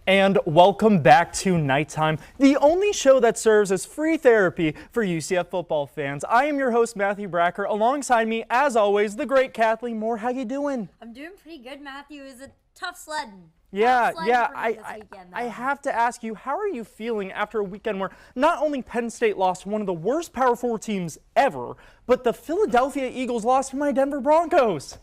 And welcome back to Nighttime, the only show that serves as free therapy for UCF football fans. I am your host, Matthew Bracker. Alongside me, as always, the great Kathleen Moore. How you doing? I'm doing pretty good, Matthew. It was a tough sledding. I have to ask you, how are you feeling after a weekend where not only Penn State lost one of the worst Power 4 teams ever, but the Philadelphia Eagles lost to my Denver Broncos?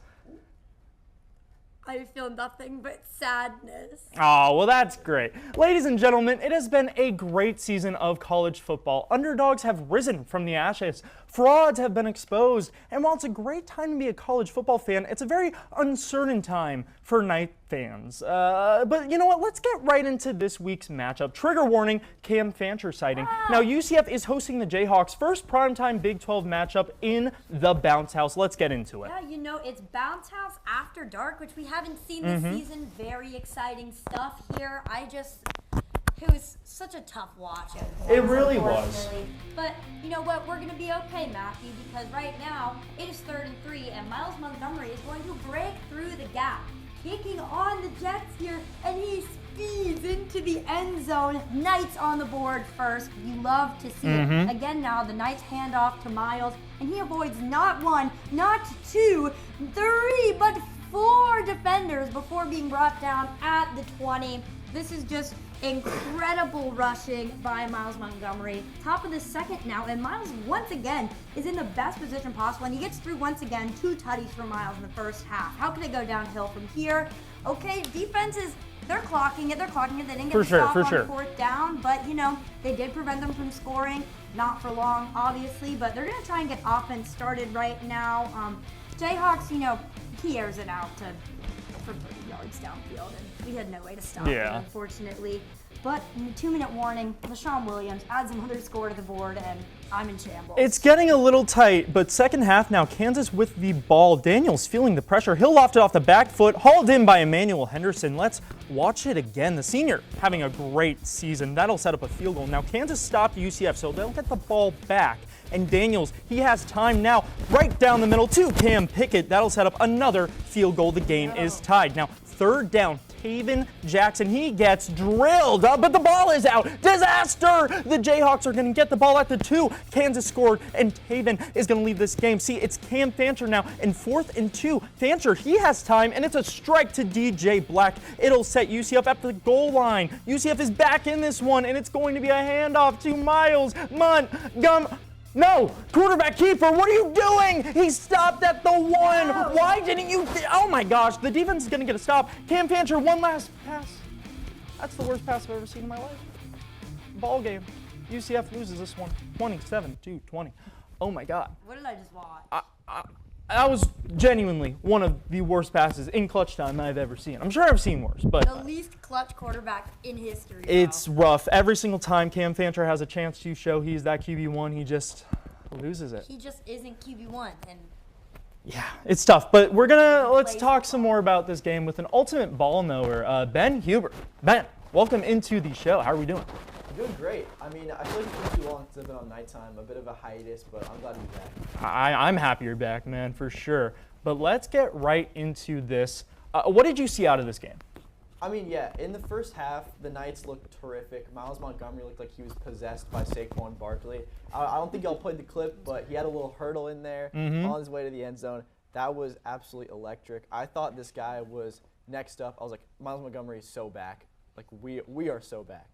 I feel nothing but sadness. Oh, well, that's great. Ladies and gentlemen, it has been a great season of college football. Underdogs have risen from the ashes. Frauds have been exposed. And while it's a great time to be a college football fan, it's a very uncertain time for Knight fans. But you know what? Let's get right into this week's matchup. Trigger warning, Cam Fancher sighting. Now, UCF is hosting the Jayhawks' first primetime Big 12 matchup in the Bounce House. Let's get into it. Yeah, you know, it's Bounce House After Dark, which we haven't seen this season. Very exciting stuff here. It was such a tough watch. It really was. But you know what? We're going to be okay, Matthew, because right now it is 3rd and 3, and Miles Montgomery is going to break through the gap, kicking on the Jets here, and he speeds into the end zone. Knights on the board first. You love to see it. Again now, the Knights hand off to Miles, and he avoids not one, not two, three, but 4 defenders before being brought down at the 20. This is just incredible rushing by Miles Montgomery. Top of the second now, and Miles once again is in the best position possible, and he gets through once again. 2 tutties for Miles in the first half. How can it go downhill from here? Okay, defenses, they're clocking it. They didn't get the stop on 4th down, but you know, they did prevent them from scoring. Not for long, obviously, but they're gonna try and get offense started right now. Jayhawks, you know, he airs it out for 30 yards downfield, and we had no way to stop it, unfortunately. But in the 2-minute warning, LaShawn Williams adds another score to the board, and I'm in shambles. It's getting a little tight, but second half now, Kansas with the ball. Daniels feeling the pressure. He'll loft it off the back foot, hauled in by Emmanuel Henderson. Let's watch it again. The senior having a great season. That'll set up a field goal. Now, Kansas stopped UCF, so they'll get the ball back. And Daniels, he has time now right down the middle to Cam Pickett. That'll set up another field goal. The game is tied. Now, 3rd down, Taven Jackson, he gets drilled, but the ball is out. Disaster! The Jayhawks are going to get the ball at the 2. Kansas scored, and Taven is going to leave this game. See, it's Cam Fancher now in 4th and 2. Fancher, he has time, and it's a strike to DJ Black. It'll set UCF at the goal line. UCF is back in this one, and it's going to be a handoff to Miles Montgomery. No! Quarterback keeper, what are you doing? He stopped at the 1. No. Why didn't you? Oh my gosh, the defense is going to get a stop. Cam Fancher, one last pass. That's the worst pass I've ever seen in my life. Ball game. UCF loses this one 27-20. Oh my God. What did I just watch? That was genuinely one of the worst passes in clutch time I've ever seen. I'm sure I've seen worse, but the least clutch quarterback in history. It's rough. Every single time Cam Fancher has a chance to show he's that QB1, he just loses it. He just isn't QB1, and yeah, it's tough. But let's talk some more about this game with an ultimate ball knower, Ben Huber. Ben, welcome into the show. How are we doing? Doing great. I mean, I feel like it's been too long since I've been on Nighttime. A bit of a hiatus, but I'm glad to be back. I'm happy you're back, man, for sure. But let's get right into this. What did you see out of this game? I mean, yeah, in the first half, the Knights looked terrific. Miles Montgomery looked like he was possessed by Saquon Barkley. I don't think y'all played the clip, but he had a little hurdle in there on his way to the end zone. That was absolutely electric. I thought this guy was next up. I was like, Miles Montgomery is so back. Like, we are so back.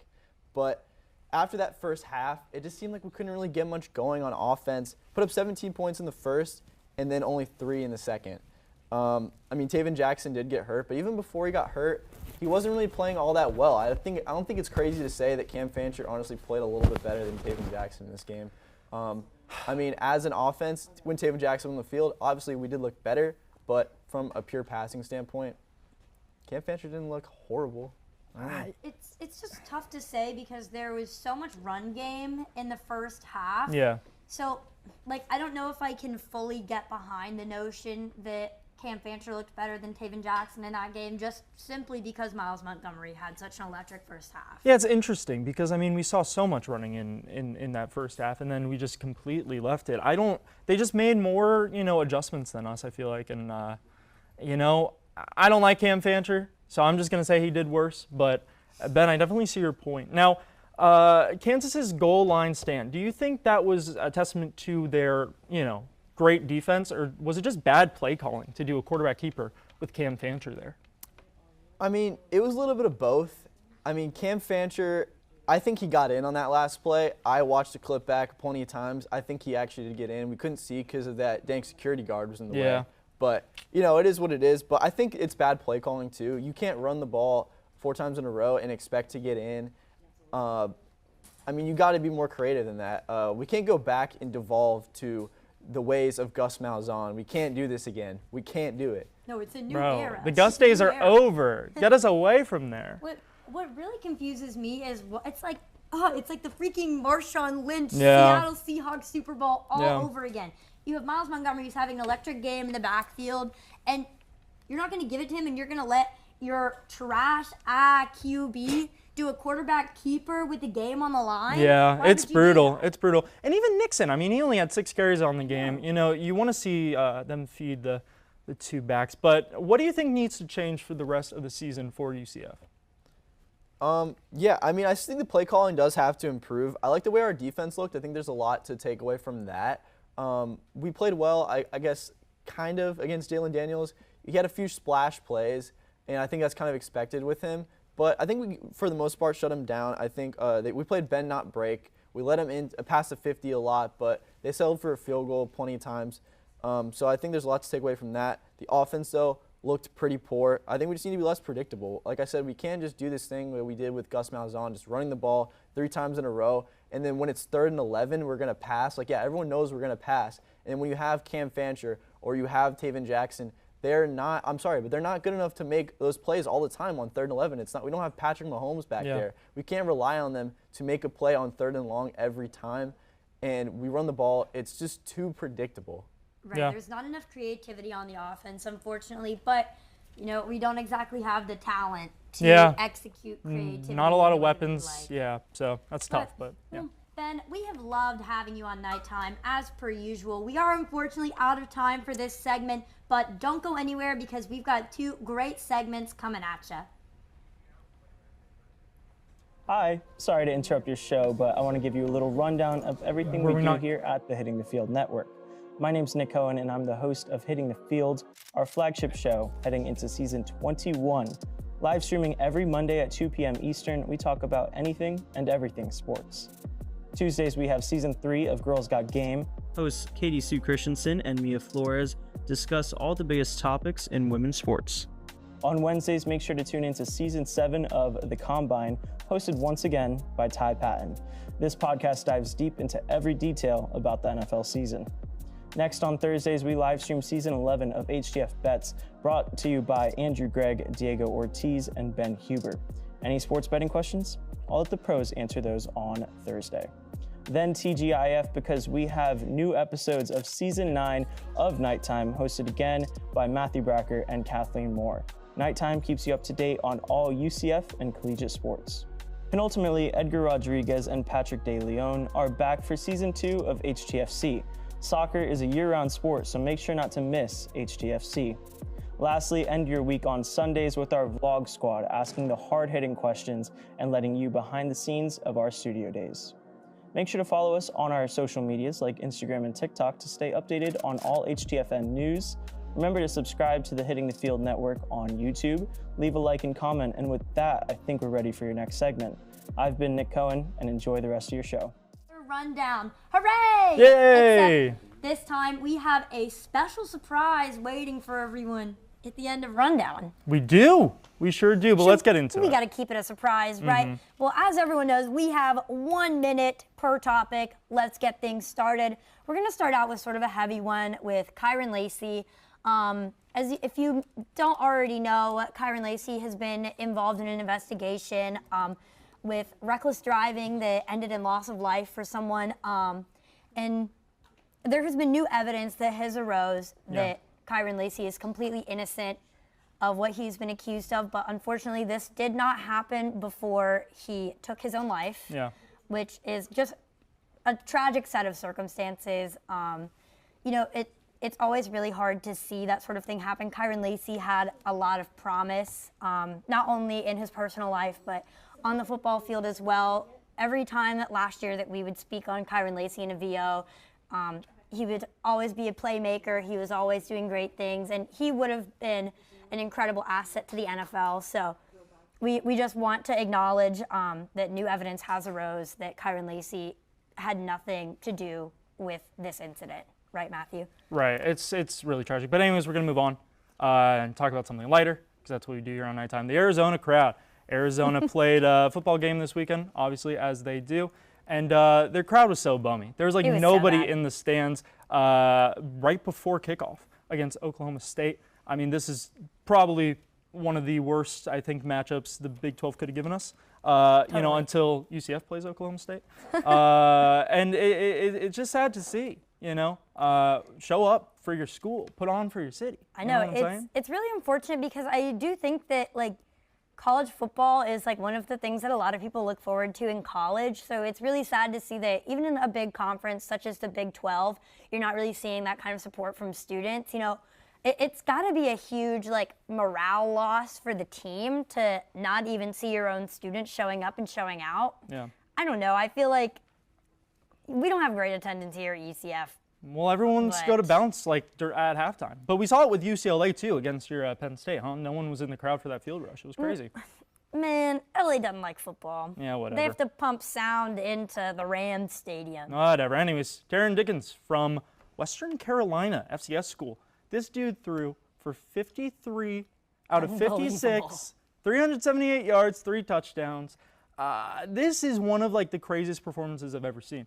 But after that first half, it just seemed like we couldn't really get much going on offense. Put up 17 points in the first, and then only 3 in the second. I mean, Taven Jackson did get hurt, but even before he got hurt, he wasn't really playing all that well. I don't think it's crazy to say that Cam Fancher honestly played a little bit better than Taven Jackson in this game. I mean, as an offense, when Taven Jackson was on the field, obviously we did look better, but from a pure passing standpoint, Cam Fancher didn't look horrible. It's just tough to say because there was so much run game in the first half. Yeah. So, like, I don't know if I can fully get behind the notion that Cam Fancher looked better than Taven Jackson in that game just simply because Miles Montgomery had such an electric first half. Yeah, it's interesting because, I mean, we saw so much running in that first half, and then we just completely left it. They just made more, adjustments than us, I feel like. And, I don't like Cam Fancher, so I'm just going to say he did worse. But Ben, I definitely see your point. Now, Kansas's goal line stand, do you think that was a testament to their, great defense, or was it just bad play calling to do a quarterback keeper with Cam Fancher there? I mean, it was a little bit of both. I mean, Cam Fancher, I think he got in on that last play. I watched the clip back plenty of times. I think he actually did get in. We couldn't see because of that dang security guard was in the way. But, it is what it is. But I think it's bad play calling, too. You can't run the ball 4 times in a row and expect to get in. I mean, you got to be more creative than that. We can't go back and devolve to the ways of Gus Malzahn. We can't do this again. We can't do it. No, it's a new era. The Gus days are over. Get us away from there. What really confuses me is it's like the freaking Marshawn Lynch Seattle Seahawks Super Bowl all over again. You have Miles Montgomery who's having an electric game in the backfield, and you're not going to give it to him, and you're going to let your trash QB do a quarterback keeper with the game on the line? Yeah, it's brutal. It's brutal. And even Nixon, I mean, he only had 6 carries on the game. You want to see them feed the 2 backs. But what do you think needs to change for the rest of the season for UCF? Yeah, I mean, I think the play calling does have to improve. I like the way our defense looked. I think there's a lot to take away from that. We played well, I guess, kind of against Jalen Daniels. He had a few splash plays, and I think that's kind of expected with him. But I think we, for the most part, shut him down. I think we played bend, not break. We let him in past the 50 a lot, but they settled for a field goal plenty of times. So I think there's a lot to take away from that. The offense, though, looked pretty poor. I think we just need to be less predictable. Like I said, we can't just do this thing that we did with Gus Malzahn, just running the ball 3 times in a row, and then when it's 3rd and 11, we're going to pass. Like, yeah, everyone knows we're going to pass. And when you have Cam Fancher or you have Taven Jackson, they're not good enough to make those plays all the time on 3rd and 11. We don't have Patrick Mahomes back there. We can't rely on them to make a play on 3rd and long every time. And we run the ball. It's just too predictable. Right. Yeah. There's not enough creativity on the offense, unfortunately, but we don't exactly have the talent to execute creativity. Not a lot of weapons. Yeah, so that's tough, but yeah. Ben, we have loved having you on Nighttime, as per usual. We are unfortunately out of time for this segment, but don't go anywhere because we've got 2 great segments coming at you. Hi, sorry to interrupt your show, but I want to give you a little rundown of everything we do here at the Hitting the Field Network. My name's Nick Cohen, and I'm the host of Hitting the Field, our flagship show heading into season 21. Live streaming every Monday at 2 p.m. Eastern, we talk about anything and everything sports. Tuesdays, we have season 3 of Girls Got Game. Hosts Katie Sue Christensen and Mia Flores discuss all the biggest topics in women's sports. On Wednesdays, make sure to tune into season 7 of The Combine, hosted once again by Ty Patton. This podcast dives deep into every detail about the NFL season. Next on Thursdays, we live stream season 11 of HTF Bets, brought to you by Andrew Gregg, Diego Ortiz, and Ben Huber. Any sports betting questions? I'll let the pros answer those on Thursday. Then TGIF, because we have new episodes of season 9 of Nighttime, hosted again by Matthew Bracker and Kathleen Moore. Nighttime keeps you up to date on all UCF and collegiate sports. Penultimately, Edgar Rodriguez and Patrick De Leon are back for season 2 of HTFC. Soccer is a year-round sport, so make sure not to miss HTFC. Lastly, end your week on Sundays with our vlog squad, asking the hard-hitting questions and letting you behind the scenes of our studio days. Make sure to follow us on our social medias like Instagram and TikTok to stay updated on all HTFN news. Remember to subscribe to the Hitting the Field Network on YouTube, leave a like and comment, and with that, I think we're ready for your next segment. I've been Nick Cohen, and enjoy the rest of your show. Rundown. Hooray! Yay! Except this time we have a special surprise waiting for everyone at the end of Rundown. We do. We sure do, but let's get into it. We got to keep it a surprise, right? Well, as everyone knows, we have 1 minute per topic. Let's get things started. We're going to start out with sort of a heavy one with Kyron Lacey. If you don't already know, Kyron Lacey has been involved in an investigation with reckless driving that ended in loss of life for someone. And there has been new evidence that has arose that Kyron Lacey is completely innocent of what he's been accused of, but unfortunately this did not happen before he took his own life, which is just a tragic set of circumstances. it's always really hard to see that sort of thing happen. Kyron Lacey had a lot of promise, not only in his personal life, but on the football field as well. Every time that last year that we would speak on Kyron Lacey in a VO, he would always be a playmaker. He was always doing great things, and he would have been an incredible asset to the NFL. So we just want to acknowledge that new evidence has arose that Kyron Lacey had nothing to do with this incident. Right, Matthew? Right. It's really tragic. But anyways, we're going to move on and talk about something lighter, because that's what we do here on Nighttime. The Arizona crowd. Arizona played a football game this weekend, obviously, as they do. And their crowd was so bummy. There was like nobody in the stands right before kickoff against Oklahoma State. I mean, this is probably one of the worst, I think, matchups the Big 12 could have given us, you know, until UCF plays Oklahoma State. And it's just sad to see, you know, show up for your school, put on for your city. I know, it's really unfortunate because I do think that, like, college football is like one of the things that a lot of people look forward to in college. So it's really sad to see that even in a big conference such as the Big 12, you're not really seeing that kind of support from students. You know, it's got to be a huge like morale loss for the team to not even see your own students showing up and showing out. Yeah. I don't know. I feel like we don't have great attendance here at UCF. Well, everyone's go to bounce like at halftime. But we saw it with UCLA too against your Penn State, huh? No one was in the crowd for that field rush. It was crazy. Man, LA doesn't like football. Yeah, whatever. They have to pump sound into the Rams stadium. Whatever. Anyways, Taron Dickens from Western Carolina FCS school. This dude threw for 53 out of 56, 378 yards, 3 touchdowns. This is one of like the craziest performances I've ever seen.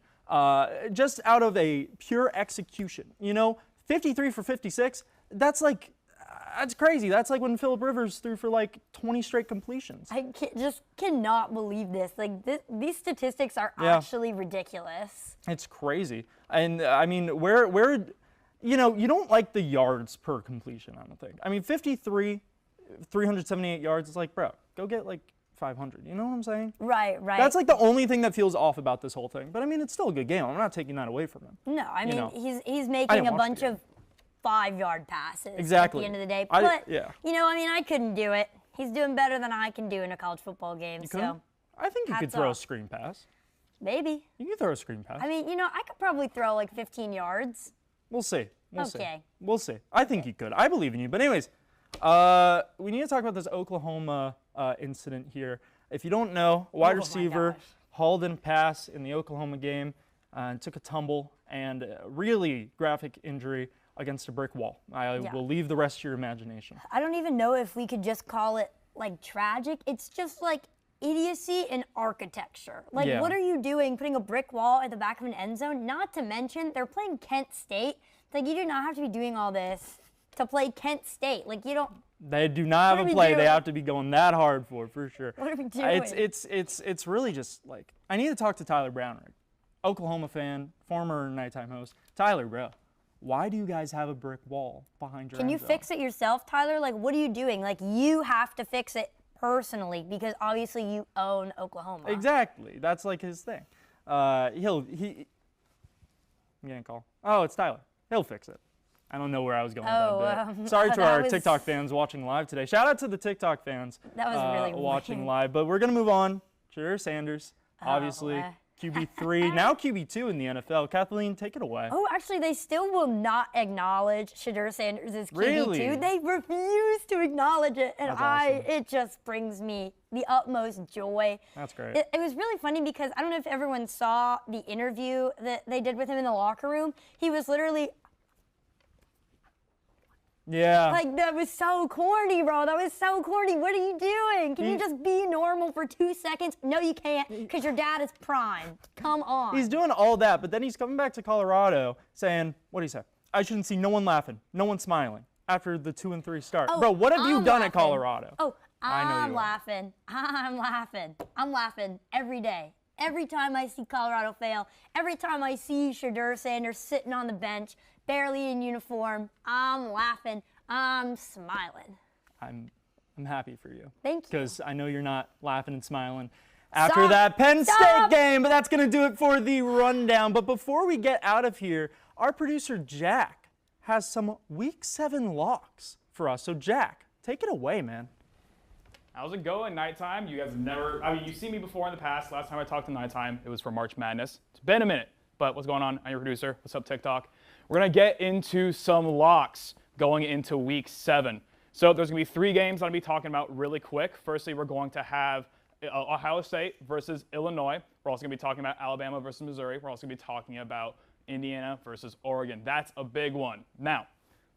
Just out of a pure execution, you know, 53 for 56. That's like, that's crazy. That's like when Phillip Rivers threw for like 20 straight completions. I just cannot believe this. Like these statistics are actually ridiculous. It's crazy. And I mean, where, you know, you don't like the yards per completion, I don't think. I mean, 53, 378 yards. It's like, bro, go get like 500. You know what I'm saying? Right, right. That's like the only thing that feels off about this whole thing. But I mean, it's still a good game. I'm not taking that away from him. No, I mean, know. he's making a bunch of 5-yard passes exactly. at the end of the day. But, you know, I mean, I couldn't do it. He's doing better than I can do in a college football game. So I think you could throw a screen pass. Maybe. You can throw a screen pass. I mean, you know, I could probably throw like 15 yards. We'll see. We'll see. Okay. We'll see. I think you could. I believe in you. But anyways, we need to talk about this Oklahoma incident here. If you don't know, a wide receiver hauled in a pass in the Oklahoma game and took a tumble and really graphic injury against a brick wall. I will leave the rest to your imagination. I don't even know if we could just call it like tragic. It's just like idiocy in architecture. Like, what are you doing putting a brick wall at the back of an end zone? Not to mention, they're playing Kent State. It's like, you do not have to be doing all this to play Kent State. Like, you don't. They do not have a play they have to be going that hard for sure. What are we doing? It's really just like, I need to talk to Tyler Brownrigg, Oklahoma fan, former Nighttime host. Tyler, bro, why do you guys have a brick wall behind your end zone? Fix it yourself, Tyler? Like, what are you doing? Like, you have to fix it personally because obviously you own Oklahoma. Exactly. That's like his thing. You didn't call. Oh, it's Tyler. He'll fix it. I don't know where I was going with that bit. Sorry to our TikTok fans watching live today. Shout out to the TikTok fans watching live. But we're going to move on. Shedeur Sanders, obviously, QB3, now QB2 in the NFL. Kathleen, take it away. Oh, actually, they still will not acknowledge Shedeur Sanders as QB2. Really? They refuse to acknowledge it, and That's awesome. it just brings me the utmost joy. That's great. It was really funny because I don't know if everyone saw the interview that they did with him in the locker room. He was literally... Yeah. Like, that was so corny, bro. That was so corny. What are you doing? Can you just be normal for 2 seconds? No, you can't, because your dad is prime. Come on. He's doing all that, but then he's coming back to Colorado saying, what did he say? I shouldn't see no one laughing, no one smiling after the 2-3 start. Oh, bro, what have you done at Colorado? Oh, I'm laughing. I'm laughing every day. Every time I see Colorado fail, every time I see Shedeur Sanders sitting on the bench, barely in uniform, I'm laughing, I'm smiling. I'm happy for you. Thank you. Because I know you're not laughing and smiling after that Penn State game, but that's going to do it for the rundown. But before we get out of here, our producer Jack has some Week 7 locks for us. So Jack, take it away, man. How's it going, Nighttime? You guys never, you've seen me before in the past. Last time I talked to Nighttime, it was for March Madness. It's been a minute, but what's going on? I'm your producer. What's up, TikTok? We're going to get into some locks going into Week 7. So there's going to be 3 games that I'll be talking about really quick. Firstly, we're going to have Ohio State versus Illinois. We're also going to be talking about Alabama versus Missouri. We're also going to be talking about Indiana versus Oregon. That's a big one. Now,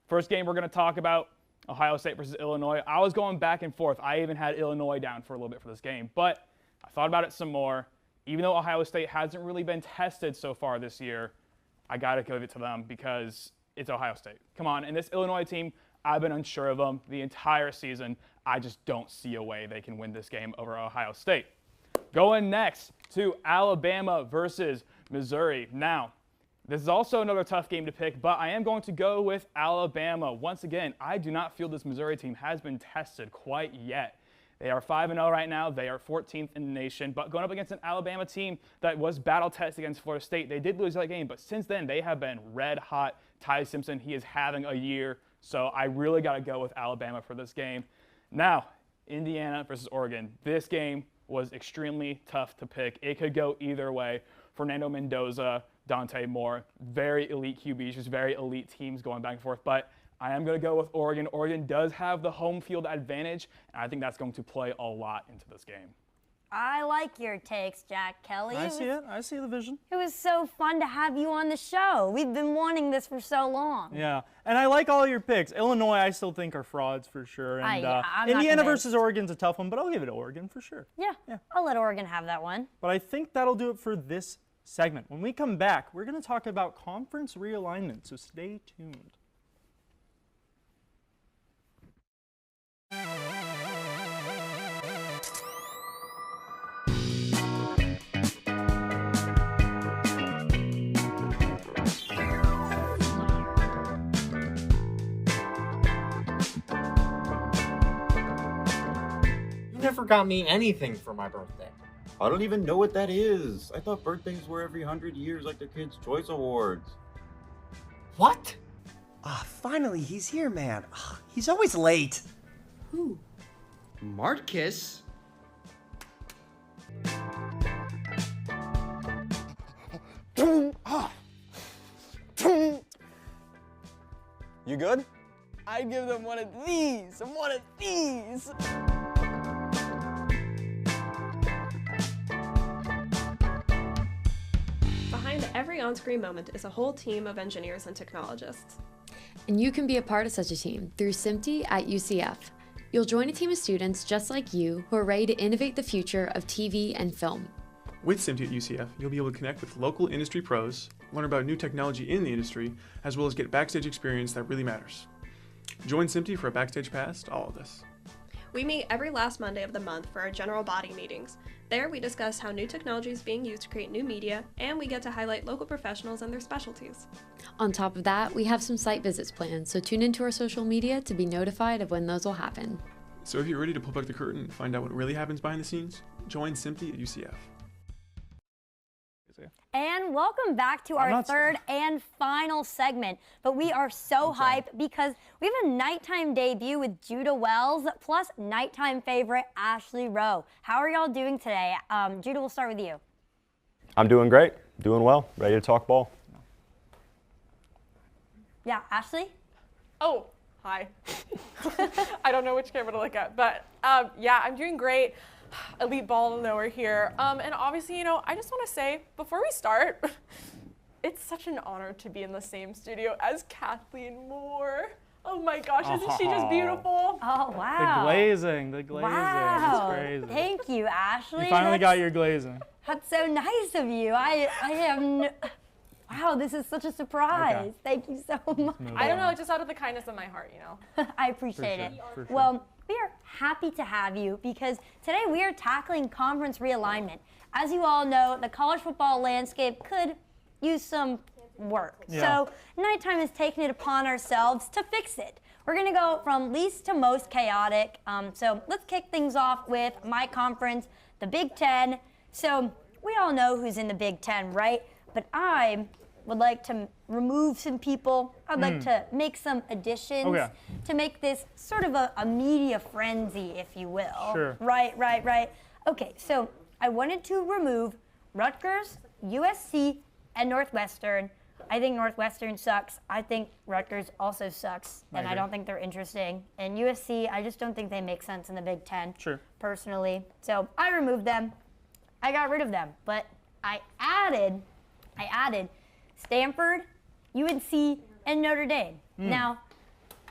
first game we're going to talk about, Ohio State versus Illinois. I was going back and forth. I even had Illinois down for a little bit for this game, but I thought about it some more. Even though Ohio State hasn't really been tested so far this year, I got to give it to them because it's Ohio State. Come on, and this Illinois team, I've been unsure of them the entire season. I just don't see a way they can win this game over Ohio State. Going next to Alabama versus Missouri. Now, this is also another tough game to pick, but I am going to go with Alabama. Once again, I do not feel this Missouri team has been tested quite yet. They are 5-0 right now. They are 14th in the nation, but going up against an Alabama team that was battle tested against Florida State, they did lose that game, but since then they have been red hot. Ty Simpson, he is having a year, so I really got to go with Alabama for this game. Now, Indiana versus Oregon. This game was extremely tough to pick. It could go either way. Fernando Mendoza, Dante Moore, very elite QBs, just very elite teams going back and forth. But I am going to go with Oregon. Oregon does have the home field advantage, and I think that's going to play a lot into this game. I like your takes, Jack Kelly. I see it. I see the vision. It was so fun to have you on the show. We've been wanting this for so long. Yeah, and I like all your picks. Illinois, I still think are frauds for sure. And Indiana versus Oregon's a tough one, but I'll give it to Oregon for sure. Yeah, I'll let Oregon have that one. But I think that'll do it for this segment. When we come back, we're going to talk about conference realignment, so stay tuned. You never got me anything for my birthday. I don't even know what that is. I thought birthdays were every 100 years like the Kids' Choice Awards. What? Ah, finally, he's here, man. He's always late. Who? Marcus? You good? I'd give them one of these and one of these. Behind every on-screen moment is a whole team of engineers and technologists. And you can be a part of such a team through SMPTE at UCF. You'll join a team of students just like you who are ready to innovate the future of TV and film. With SMPTE at UCF, you'll be able to connect with local industry pros, learn about new technology in the industry, as well as get backstage experience that really matters. Join SMPTE for a backstage pass to all of this. We meet every last Monday of the month for our general body meetings. There we discuss how new technology is being used to create new media, and we get to highlight local professionals and their specialties. On top of that, we have some site visits planned, so tune into our social media to be notified of when those will happen. So if you're ready to pull back the curtain and find out what really happens behind the scenes, join SMPTE at UCF. And welcome back to our third and final segment. But we are so hyped because we have a nighttime debut with Judah Wells, plus nighttime favorite Ashley Rowe. How are y'all doing today? Judah, we'll start with you. I'm doing great, doing well, ready to talk ball. Yeah, Ashley? Oh, hi. I don't know which camera to look at, but yeah, I'm doing great. Elite ball of nowhere here. And obviously, you know, I just want to say, before we start, it's such an honor to be in the same studio as Kathleen Moore. Oh my gosh, isn't she just beautiful? Oh, wow. The glazing. Wow. It's crazy. Thank you, Ashley. You finally got your glazing. That's so nice of you. I am, wow, this is such a surprise. Okay. Thank you so much. I don't know, just out of the kindness of my heart, you know. I appreciate it. For sure. Well, we are happy to have you because today we are tackling conference realignment. As you all know, the college football landscape could use some work. Yeah. So Nighttime has taken it upon ourselves to fix it. We're going to go from least to most chaotic. So let's kick things off with my conference, the Big Ten. So we all know who's in the Big Ten, right? But I'm would like to remove some people. I'd like to make some additions to make this sort of a media frenzy, if you will. Sure. Right. Okay, so I wanted to remove Rutgers, USC, and Northwestern. I think Northwestern sucks. I think Rutgers also sucks, and I don't think they're interesting. And USC, I just don't think they make sense in the Big Ten, personally. So I removed them. I got rid of them, but I added Stanford, UNC, and Notre Dame. Now,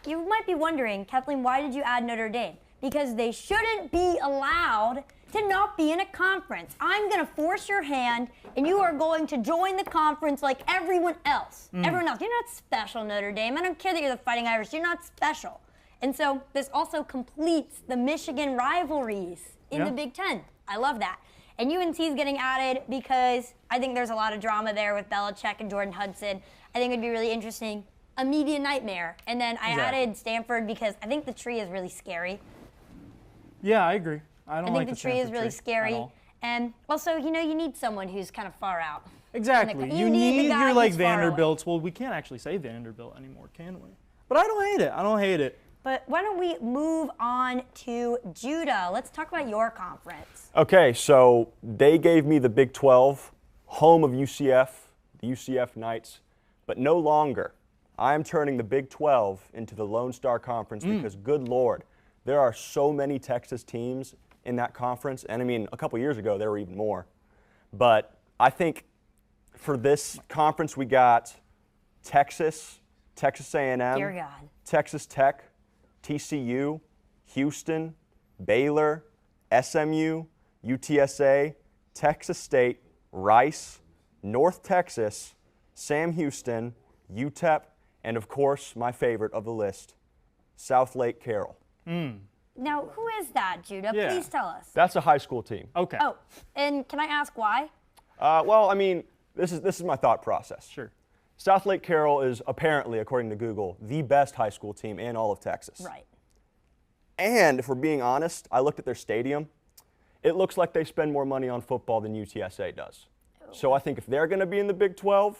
you might be wondering, Kathleen, why did you add Notre Dame? Because they shouldn't be allowed to not be in a conference. I'm going to force your hand, and you are going to join the conference like everyone else. Everyone else. You're not special, Notre Dame. I don't care that you're the Fighting Irish. You're not special. And so this also completes the Michigan rivalries in the Big Ten. I love that. And UNC is getting added because I think there's a lot of drama there with Belichick and Jordan Hudson. I think it would be really interesting. A media nightmare. And then I added Stanford because I think the tree is really scary. Yeah, I agree. I think the tree is really scary. And also, you need someone who's kind of far out. Exactly. You need your like Vanderbilts. Well, we can't actually say Vanderbilt anymore, can we? But I don't hate it. But why don't we move on to Judah? Let's talk about your conference. Okay, so they gave me the Big 12, home of UCF, the UCF Knights, but no longer. I am turning the Big 12 into the Lone Star Conference because, good Lord, there are so many Texas teams in that conference. And I mean, a couple years ago, there were even more. But I think for this conference, we got Texas, Texas A&M, Dear God. Texas Tech, TCU, Houston, Baylor, SMU, UTSA, Texas State, Rice, North Texas, Sam Houston, UTEP, and of course, my favorite of the list, South Lake Carroll. Now, who is that, Judah? Yeah. Please tell us. That's a high school team. Okay. Oh, and can I ask why? Well, I mean, this is my thought process. Sure. South Lake Carroll is apparently, according to Google, the best high school team in all of Texas. Right. And if we're being honest, I looked at their stadium. It looks like they spend more money on football than UTSA does. Oh. So I think if they're going to be in the Big 12,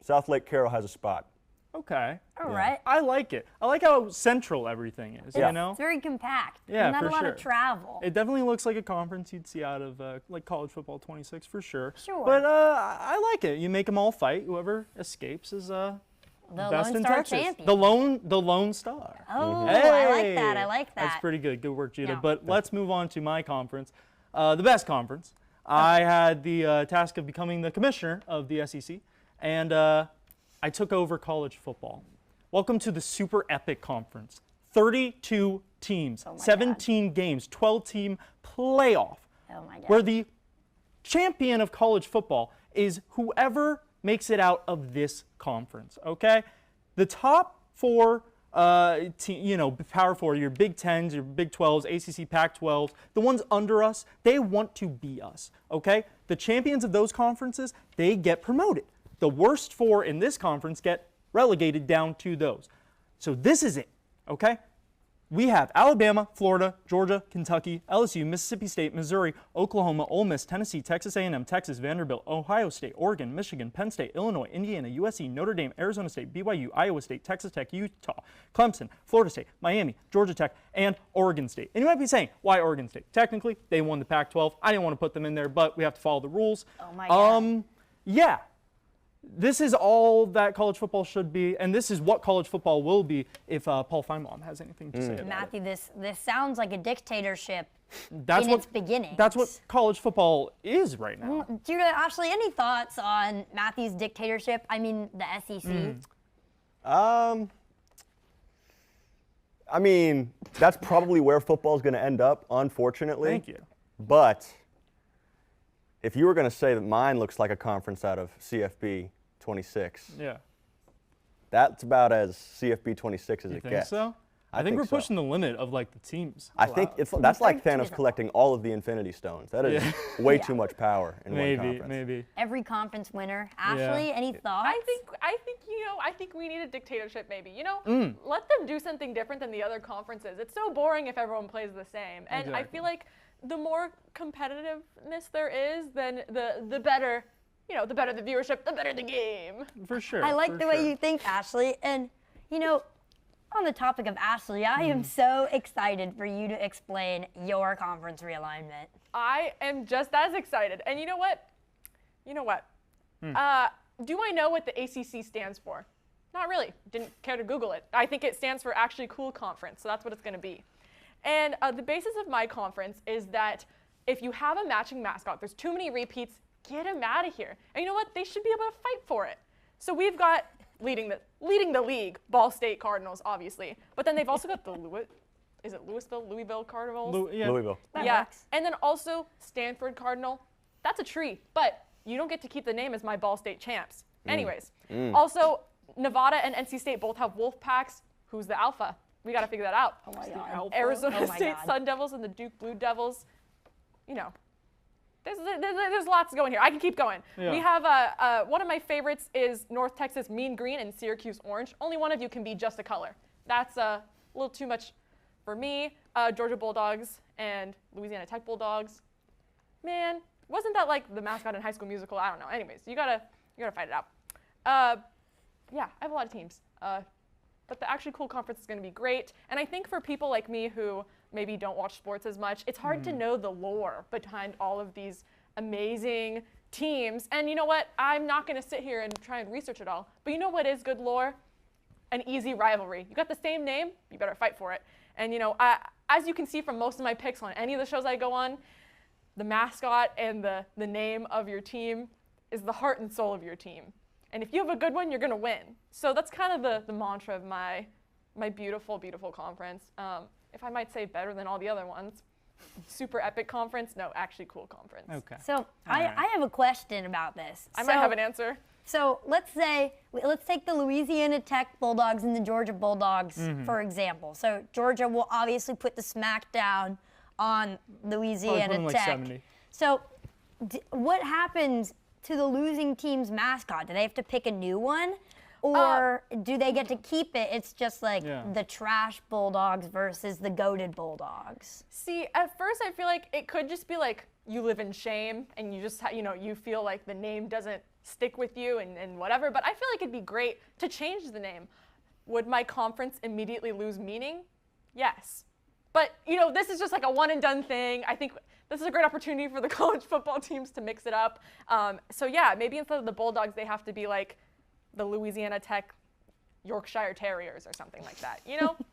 South Lake Carroll has a spot. Okay. All right. I like it. I like how central everything is, you know? It's very compact. Yeah, Not for a lot sure. of travel. It definitely looks like a conference you'd see out of like college football 26 for sure. Sure. But I like it. You make them all fight. Whoever escapes is the best Lone in Star Texas. champion. The Lone Star. Oh, Hey! I like that. I like that. That's pretty good. Good work, Judah. Yeah. But let's move on to my conference, the best conference. I had the task of becoming the commissioner of the SEC, and I took over college football. Welcome to the super epic conference. 32 teams, 17 games, 12-team playoff. Oh my God. Where the champion of college football is whoever makes it out of this conference, okay? The top four, Power Four, your Big 10s, your Big 12s, ACC, Pac-12s, the ones under us, they want to be us, okay? The champions of those conferences, they get promoted. The worst four in this conference get relegated down to those. So this is it, okay? We have Alabama, Florida, Georgia, Kentucky, LSU, Mississippi State, Missouri, Oklahoma, Ole Miss, Tennessee, Texas A&M, Texas, Vanderbilt, Ohio State, Oregon, Michigan, Penn State, Illinois, Indiana, USC, Notre Dame, Arizona State, BYU, Iowa State, Texas Tech, Utah, Clemson, Florida State, Miami, Georgia Tech, and Oregon State. And you might be saying, why Oregon State? Technically, they won the Pac-12. I didn't want to put them in there, but we have to follow the rules. Oh my God. Yeah. This is all that college football should be, and this is what college football will be if Paul Feinbaum has anything to say about Matthew, this sounds like a dictatorship That's in what, its beginning. That's what college football is right now. Judah, Ashley, any thoughts on Matthew's dictatorship? I mean, the SEC? I mean, that's probably where football is going to end up, unfortunately. Thank you. But if you were going to say that mine looks like a conference out of CFB 26, Yeah. that's about as CFB 26 as You it think gets. so? I think we're pushing the limit of like the teams. I think that's like Thanos collecting all of the Infinity Stones. That is way too much power in one conference. Maybe. Every conference winner. Ashley, any thoughts? I think we need a dictatorship maybe. Let them do something different than the other conferences. It's so boring if everyone plays the same. And I Exactly. feel like the more competitiveness there is, then the better you know, the better the viewership, the better the game. For sure. I like for the way sure. you think, Ashley. And, you know, on the topic of Ashley, I am so excited for you to explain your conference realignment. I am just as excited. And you know what? Do I know what the ACC stands for? Not really. Didn't care to Google it. I think it stands for Actually Cool Conference, so that's what it's going to be. And the basis of my conference is that if you have a matching mascot, there's too many repeats, get them out of here. And you know what? They should be able to fight for it. So we've got leading the league, Ball State Cardinals, obviously. But then they've also got the Louisville Cardinals? Louisville. Yeah. And then also Stanford Cardinal. That's a tree, but you don't get to keep the name as my Ball State champs. Anyways, also Nevada and NC State both have wolf packs. Who's the alpha? We got to figure that out. Oh my God. Arizona State Sun Devils and the Duke Blue Devils. You know, there's lots going here. I can keep going. Yeah. We have one of my favorites is North Texas Mean Green and Syracuse Orange. Only one of you can be just a color. That's a little too much for me. Georgia Bulldogs and Louisiana Tech Bulldogs. Man, wasn't that like the mascot in High School Musical? I don't know. Anyways, you gotta fight it out. Yeah, I have a lot of teams. But the Actually Cool Conference is going to be great. And I think for people like me who maybe don't watch sports as much, it's hard to know the lore behind all of these amazing teams. And you know what? I'm not going to sit here and try and research it all. But you know what is good lore? An easy rivalry. You got the same name, you better fight for it. And you know, as you can see from most of my picks on any of the shows I go on, the mascot and the name of your team is the heart and soul of your team. And if you have a good one, you're going to win. So that's kind of the mantra of my beautiful, beautiful conference. If I might say better than all the other ones. Super epic conference? No, Actually Cool Conference. Okay. So I have a question about this. I might have an answer. So let's take the Louisiana Tech Bulldogs and the Georgia Bulldogs, for example. So Georgia will obviously put the smack down on Louisiana like Tech. 70. So what happens to the losing team's mascot? Do they have to pick a new one? Or do they get to keep it? It's just like the trash Bulldogs versus the goated Bulldogs. See, at first I feel like it could just be like you live in shame and you just, you feel like the name doesn't stick with you and whatever. But I feel like it'd be great to change the name. Would my conference immediately lose meaning? Yes. But, this is just like a one and done thing. I think this is a great opportunity for the college football teams to mix it up. So yeah, maybe instead of the Bulldogs, they have to be like the Louisiana Tech Yorkshire Terriers or something like that,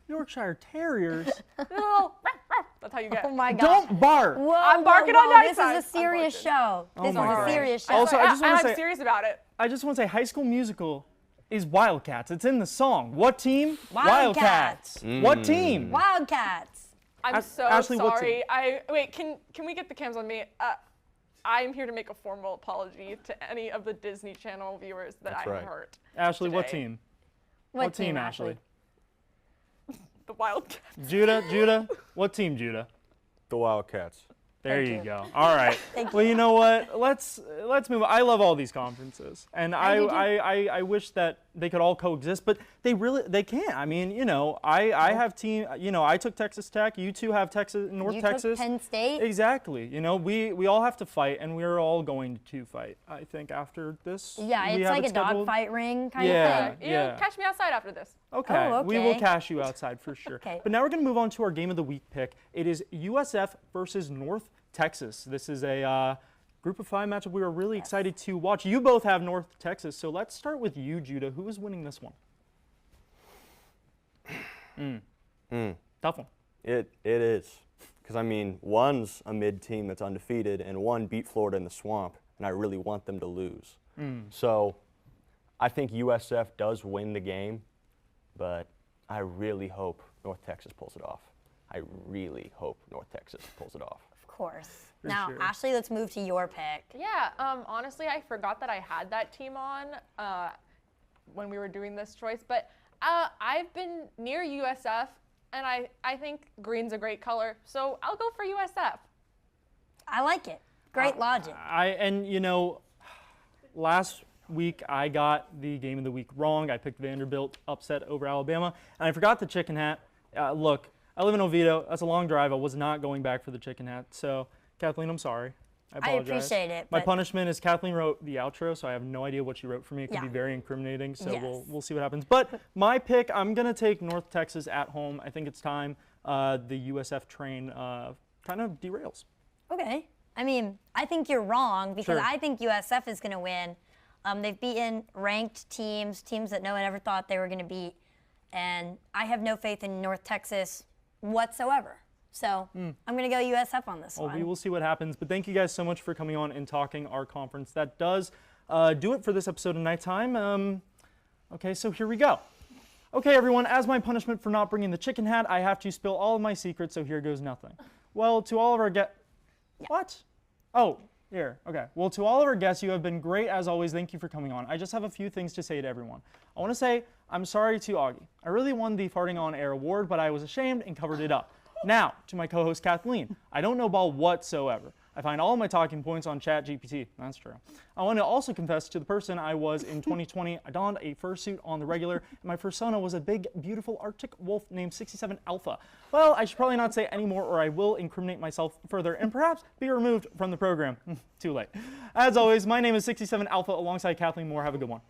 Yorkshire Terriers? That's how you get. Oh my God. Don't bark. Whoa, I'm barking on night This time. is a serious show. Oh This is my a gosh. serious show. Also, I just want to say, I'm serious about it. I just want to say High School Musical is Wildcats. It's in the song. What team? Wildcats. What team? Wildcats. I'm so Ashley, what team? sorry. Wait, can we get the cams on me? I'm here to make a formal apology to any of the Disney Channel viewers that I hurt. Ashley, what today. team? What team, Ashley? The Wildcats. Judah, what team, Judah? The Wildcats. There Thank you you. go. All right. Thank Well, you know what? Let's move on. I love all these conferences, and I do too. I wish that they could all coexist, but they can't. I mean, I have team. I took Texas Tech. You two have North You Texas. took Penn State. Exactly. We all have to fight, and we're all going to fight. I think after this. Yeah, we it's have like it a scheduled. dogfight ring kind Yeah. of thing. Catch me outside after this. Okay. Oh, We will okay. cash you outside for sure. Okay. But now we're going to move on to our game of the week pick. It is USF versus North Texas. This is a group of 5 matchup we were really excited to watch. You both have North Texas, so let's start with you, Judah. Who is winning this one? Tough one. It is. Because, one's a mid team that's undefeated, and one beat Florida in the swamp, and I really want them to lose. So I think USF does win the game, but I really hope North Texas pulls it off. I really hope North Texas pulls it off. Of course. For Now, sure. Ashley, let's move to your pick. Yeah, honestly, I forgot that I had that team on when we were doing this choice, but I've been near USF, and I think green's a great color, so I'll go for USF. I like it. Great logic. Last week I got the game of the week wrong. I picked Vanderbilt upset over Alabama, and I forgot the chicken hat. Look, I live in Oviedo. That's a long drive. I was not going back for the chicken hat. So, Kathleen, I'm sorry. I apologize. appreciate it. My but- punishment is Kathleen wrote the outro, so I have no idea what she wrote for me. It could be Yeah. very incriminating, so Yes. we'll see what happens. But my pick, I'm going to take North Texas at home. I think it's time the USF train kind of derails. Okay. I mean, I think you're wrong because Sure. I think USF is going to win. They've beaten ranked teams that no one ever thought they were going to beat. And I have no faith in North Texas whatsoever. So I'm going to go USF on this Well, one. we will see what happens. But thank you guys so much for coming on and talking our conference. That does do it for this episode of Nighttime. Okay, so here we go. Okay, everyone, as my punishment for not bringing the chicken hat, I have to spill all of my secrets, so here goes nothing. Well, to all of our What? Oh, here. Okay. Well, to all of our guests, you have been great as always. Thank you for coming on. I just have a few things to say to everyone. I want to say I'm sorry to Augie. I really won the Farting on Air award, but I was ashamed and covered it up. Now, to my co-host Kathleen. I don't know ball whatsoever. I find all my talking points on ChatGPT. That's true. I want to also confess to the person I was in 2020. I donned a fursuit on the regular, and my persona was a big, beautiful Arctic wolf named 67 Alpha. Well, I should probably not say any more, or I will incriminate myself further and perhaps be removed from the program. Too late. As always, my name is 67 Alpha alongside Kathleen Moore. Have a good one.